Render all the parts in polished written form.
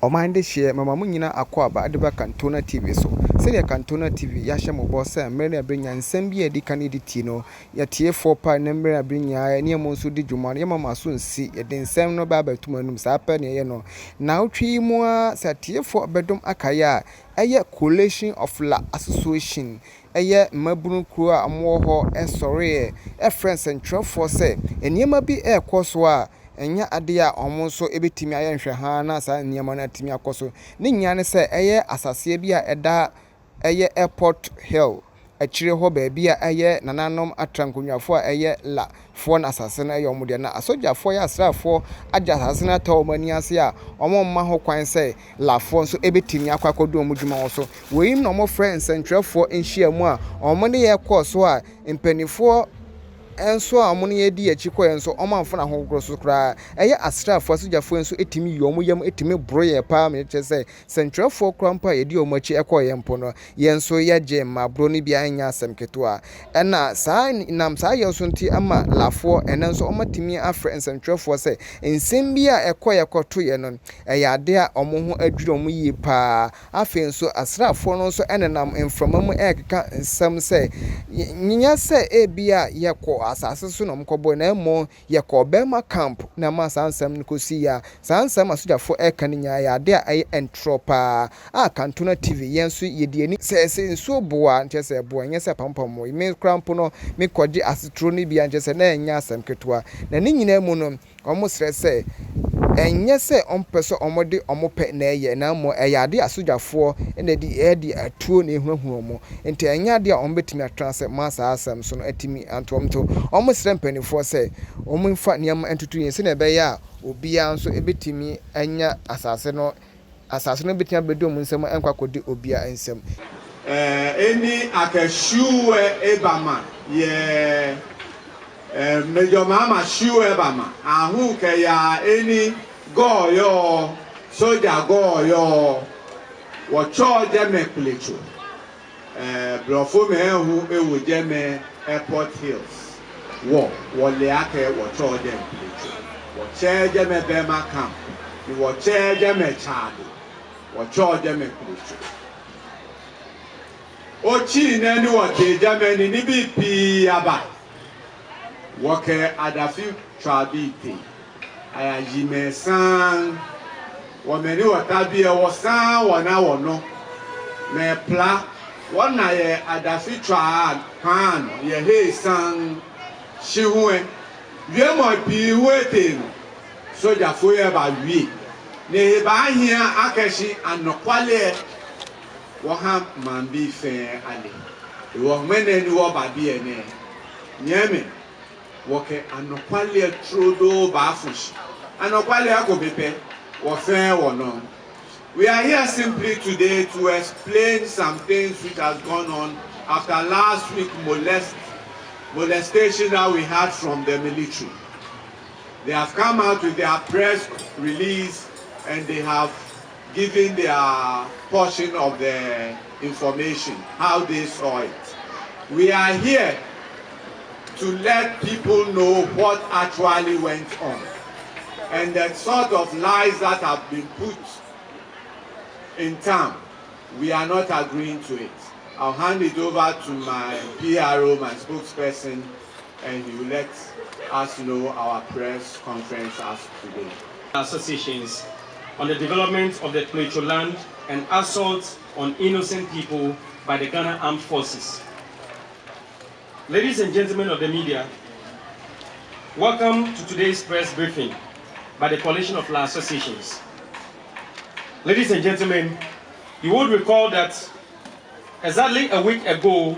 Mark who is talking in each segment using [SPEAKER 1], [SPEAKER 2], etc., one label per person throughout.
[SPEAKER 1] Omande share mama munyina akwaba adeba Kantona TV so se Kantona TV ya hye mo boss mere abrenya nsem bi edi kan editi no ya tie 4 pa na mere abrenya ne mo nso di dwuma no mama so nsi ye den nsem no ba batum sa pa ne ye no na otwi mu a sa tie 4 bedom akaya eye coalition of la association eye mabunu kru a amwo ho esore e friends and for say eniema bi ekoso a enya ade a omo so ebetimi aye nhwe ha na sa niema na timi akoso ne nya ne se eye asase bi a eda eye airport hill achire ho ba bi a eye nananom atrankonwafo a eye la fo na asase na eye omo de na asojafo ya asrafo aja asase na ta omani ase a omo mma ho kwan se la fo so ebetimi akwakodo omo dwuma wo so weim na omo friends ntwefo enhia mu a omo ne ye koso a empanifo enso amune ye di achiko enso omanfo na hogoro so kra eye asrafo asujafo enso etimi yomu yam etimi broye pa me chese sentrafo krampa ye di omachi ekoye mpo no ye enso ye je ma bro ni bia anya asem keto a ena saa nam saa ye so nti ama lafo enenso omatimi afre sentrafo se ensem bia ekoye koto ye no eye ade a omo ho adwuro mu yi pa afi enso asrafo no so enenam enframamu ekeka nsem se nyinya se ebia ye ko asase so no mkobo na emo ye ko bema camp na ma sansam nkosi ya sansam asujafo ekaninya ya de ai entropa Kantona TV yenso yedi ani se nso boa ntese boa nyese pampamo me krampo no me koji asetro ni bia ntese na enya asem ketoa na ni nyina mu no omo srese enye se ompeso omode omope na eye na mo eyade asujafo na di edi atuo na ehunahunu mo enti enya de a ombetimi atranse masa asem so no atimi antomto omo srempanifo se omo mfa niam entutu yen se na be ya obia nso ebetimi enya asase no betimi abedo mu nsem enkakodi obia nsem
[SPEAKER 2] eni akashu ebama ye Major Mama Shiwe Bama, ahu ke ya eni go yo soja go yo wo choje me plecho blofo me hu ewo je me Airport Hills wo le ake wo choje plecho wo cheje me Bema camp wo cheje me Chado wo choje me plecho ochi na ni wo cheje me ni bi pi aba Wake adafi trabiti ayajime san wameni watabi wasan wana wono me pla wana ye adafi tra kan ye he san shiwe wie mo pi wete no soja fo ye ba wie ne ba hia akashi anokwale wo ha mambi fe ale wo mene ni wo ba bi ene nyeme woke anokwale trodo bafush anokwale akobepe wofe wono. We are here simply today to explain some things which has gone on after last week molestation that we had from the military. They have come out with their press release and they have given their portion of the information, how they saw it. We are here to let people know what actually went on and the sort of lies that have been put in town. We are not agreeing to it. I'll hand it over to my PRO, my spokesperson, and he will let us know our press conference as today.
[SPEAKER 3] Associations on the development of the Plecho land and assault on innocent people by the Ghana Armed Forces. Ladies and gentlemen of the media, welcome to today's press briefing by the Coalition of La Associations. Ladies and gentlemen, you would recall that exactly a week ago,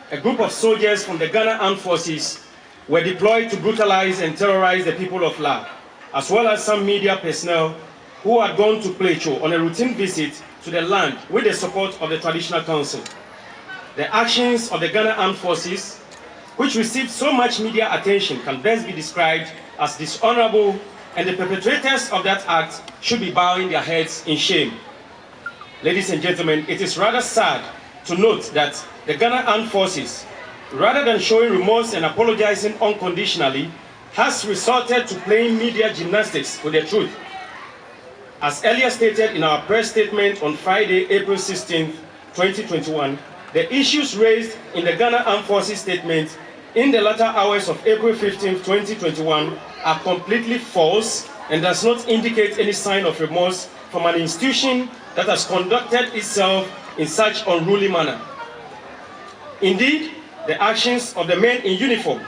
[SPEAKER 3] a group of soldiers from the Ghana Armed Forces were deployed to brutalize and terrorize the people of La, as well as some media personnel who had gone to Plecho on a routine visit to the land with the support of the Traditional Council. The actions of the Ghana Armed Forces, which received so much media attention, can best be described as dishonorable, and the perpetrators of that act should be bowing their heads in shame. Ladies and gentlemen, it is rather sad to note that the Ghana Armed Forces, rather than showing remorse and apologizing unconditionally, has resorted to playing media gymnastics with the truth. As earlier stated in our press statement on Friday, April 16, 2021, the issues raised in the Ghana Armed Forces statement in the latter hours of April 15, 2021 are completely false and does not indicate any sign of remorse from an institution that has conducted itself in such unruly manner. Indeed, the actions of the men in uniform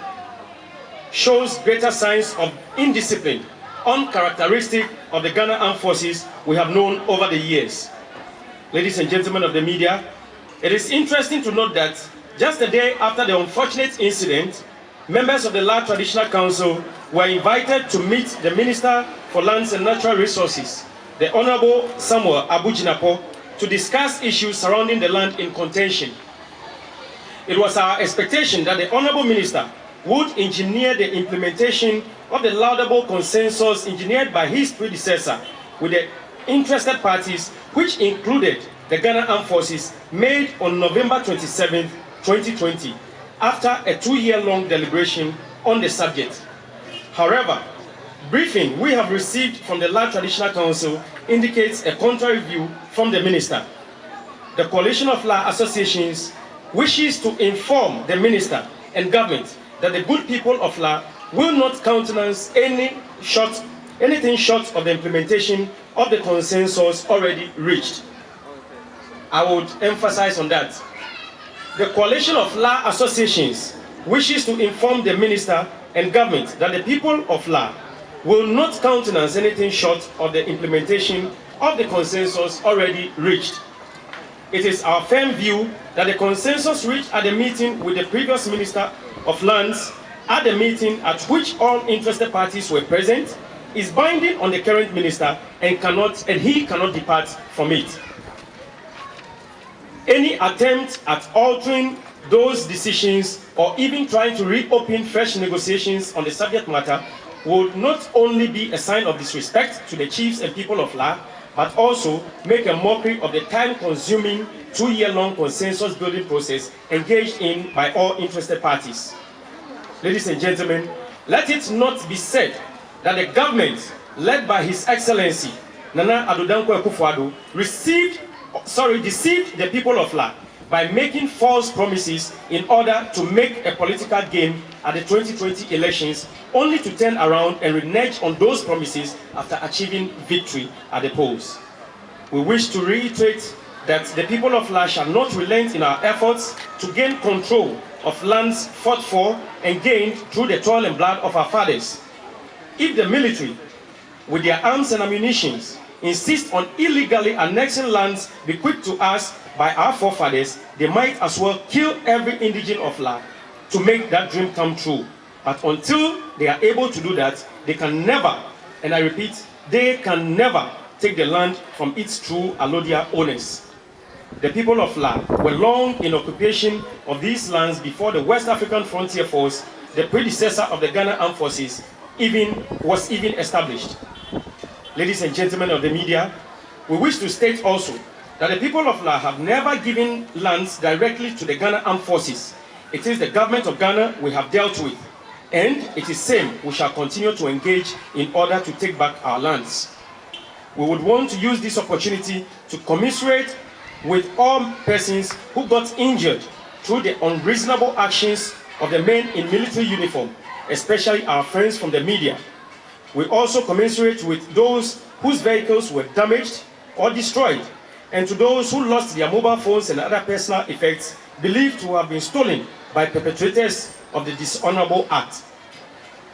[SPEAKER 3] shows greater signs of indiscipline, uncharacteristic of the Ghana Armed Forces we have known over the years. Ladies and gentlemen of the media, it is interesting to note that just a day after the unfortunate incident, members of the La Traditional Council were invited to meet the Minister for Lands and Natural Resources, the Honorable Samuel Abu Jinapor, to discuss issues surrounding the land in contention. It was our expectation that the Honorable Minister would engineer the implementation of the laudable consensus engineered by his predecessor with the interested parties, which included the Ghana Armed Forces, made on November 27, 2020, after a 2-year-long deliberation on the subject. However, briefing we have received from the La Traditional Council indicates a contrary view from the Minister. The Coalition of La Associations wishes to inform the Minister and Government that the good people of La will not countenance anything short of the implementation of the consensus already reached. I would emphasize on that. The Coalition of La Associations wishes to inform the Minister and Government that the people of La will not countenance anything short of the implementation of the consensus already reached. It is our firm view that the consensus reached at the meeting with the previous Minister of Lands, at the meeting at which all interested parties were present, is binding on the current Minister and he cannot depart from it. Any attempt at altering those decisions or even trying to reopen fresh negotiations on the subject matter would not only be a sign of disrespect to the chiefs and people of La, but also make a mockery of the time-consuming 2-year-long consensus-building process engaged in by all interested parties. Ladies and gentlemen, let it not be said that the government, led by His Excellency Nana Addo Dankwa Akufo-Addo, deceived the people of La by making false promises in order to make a political gain at the 2020 elections, only to turn around and renege on those promises after achieving victory at the polls. We wish to reiterate that the people of La shall not relent in our efforts to gain control of lands fought for and gained through the toil and blood of our fathers. If the military, with their arms and ammunition, insist on illegally annexing lands bequeathed to us by our forefathers, they might as well kill every indigene of La to make that dream come true. But until they are able to do that, they can never, and I repeat, they can never take the land from its true allodial owners. The people of La were long in occupation of these lands before the West African Frontier Force, the predecessor of the Ghana Armed Forces, was even established. Ladies and gentlemen of the media, we wish to state also that the people of La have never given lands directly to the Ghana Armed Forces. It is the government of Ghana we have dealt with, and it is same we shall continue to engage in order to take back our lands. We would want to use this opportunity to commiserate with all persons who got injured through the unreasonable actions of the men in military uniform, especially our friends from the media. We also commiserate with those whose vehicles were damaged or destroyed, and to those who lost their mobile phones and other personal effects believed to have been stolen by perpetrators of the dishonorable act.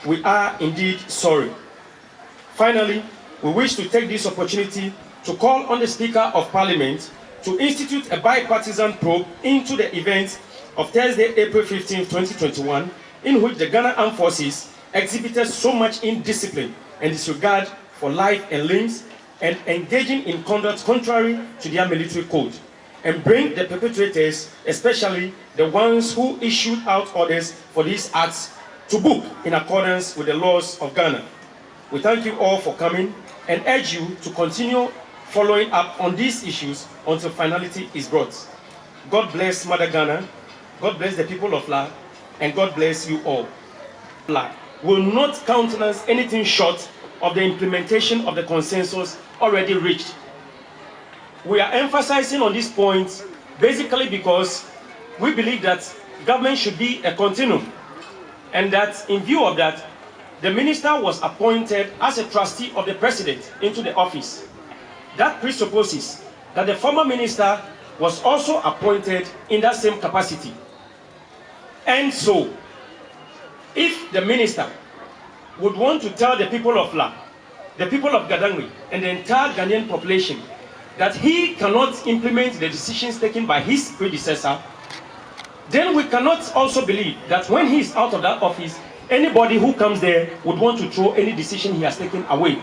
[SPEAKER 3] We are indeed sorry. Finally, we wish to take this opportunity to call on the Speaker of Parliament to institute a bipartisan probe into the events of Thursday, April 15, 2021, in which the Ghana Armed Forces exhibited so much indiscipline and disregard for life and limbs and engaging in conduct contrary to their military code, and bring the perpetrators, especially the ones who issued out orders for these acts, to book in accordance with the laws of Ghana. We thank you all for coming and urge you to continue following up on these issues until finality is brought. God bless Mother Ghana, God bless the people of La, and God bless you all. La will not countenance anything short of the implementation of the consensus already reached. We are emphasizing on this point basically because we believe that government should be a continuum, and that in view of that, the minister was appointed as a trustee of the president into the office. That presupposes that the former minister was also appointed in that same capacity. And so, if the minister would want to tell the people of La, the people of Gadangui, and the entire Ghanaian population that he cannot implement the decisions taken by his predecessor, then we cannot also believe that when he is out of that office, anybody who comes there would want to throw any decision he has taken away.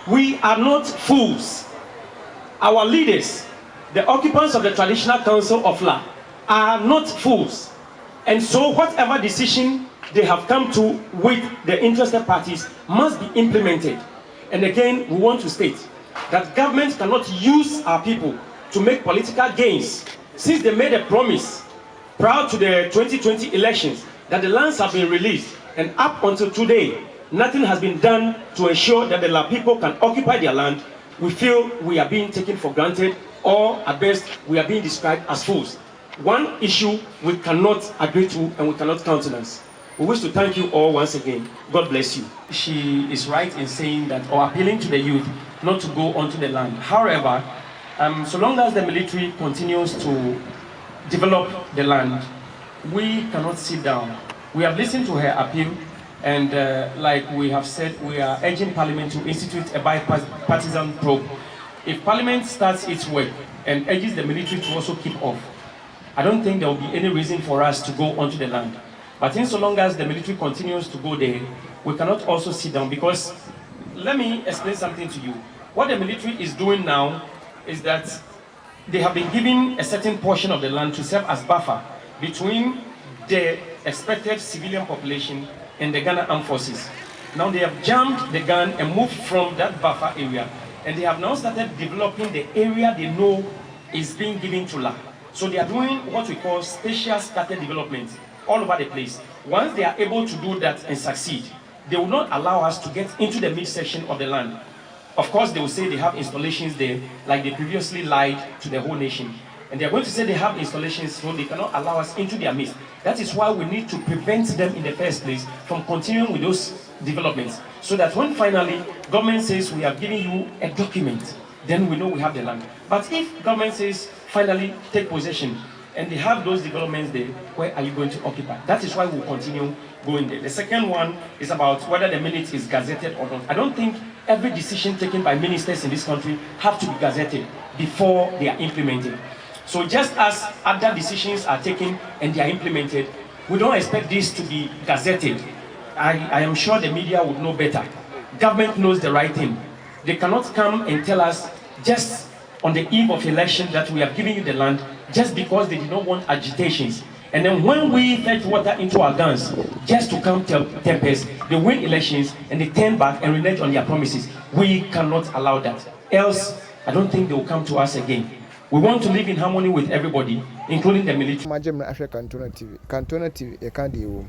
[SPEAKER 3] We are not fools. Our leaders, the occupants of the Traditional Council of La, are not fools. And so whatever decision they have come to with the interested parties must be implemented. And again, we want to state that government cannot use our people to make political gains, since they made a promise prior to the 2020 elections that the lands have been released, and up until today, nothing has been done to ensure that the La people can occupy their land. We feel we are being taken for granted, or at best, we are being described as fools. One issue we cannot agree to and we cannot countenance. We wish to thank you all once again. God bless you. She is right in saying that, or appealing to the youth not to go onto the land. However, so long as the military continues to develop the land, we cannot sit down. We have listened to her appeal, and like we have said, we are urging Parliament to institute a bipartisan probe. If Parliament starts its work and urges the military to also keep off, I don't think there will be any reason for us to go onto the land. But in so long as the military continues to go there, we cannot also sit down, because let me explain something to you. What the military is doing now is that they have been given a certain portion of the land to serve as buffer between the expected civilian population and the Ghana Armed Forces. Now they have jammed the gun and moved from that buffer area, and they have now started developing the area they know is being given to La. So they are doing what we call spatial scattered development all over the place. Once they are able to do that and succeed, they will not allow us to get into the midsection of the land. Of course, they will say they have installations there, like they previously lied to the whole nation. And they are going to say they have installations, so they cannot allow us into their midst. That is why we need to prevent them in the first place from continuing with those developments, so that when finally government says we have given you a document, then we know we have the land. But if government says finally take possession, and they have those developments there, where are you going to occupy? That is why we'll continue going there. The second one is about whether the minute is gazetted or not. I don't think every decision taken by ministers in this country have to be gazetted before they are implemented. So just as other decisions are taken and they are implemented, we don't expect this to be gazetted. I am sure the media would know better. Government knows the right thing. They cannot come and tell us just on the eve of election that we have given you the land just because they did not want agitations. And then when we fetch water into our guns just to come tempest, they win elections and they turn back and renege on their promises. We cannot allow that. Else, I don't think they will come to us again. We want to live in harmony with everybody, including the military.
[SPEAKER 1] Kantona TV, Kantona TV,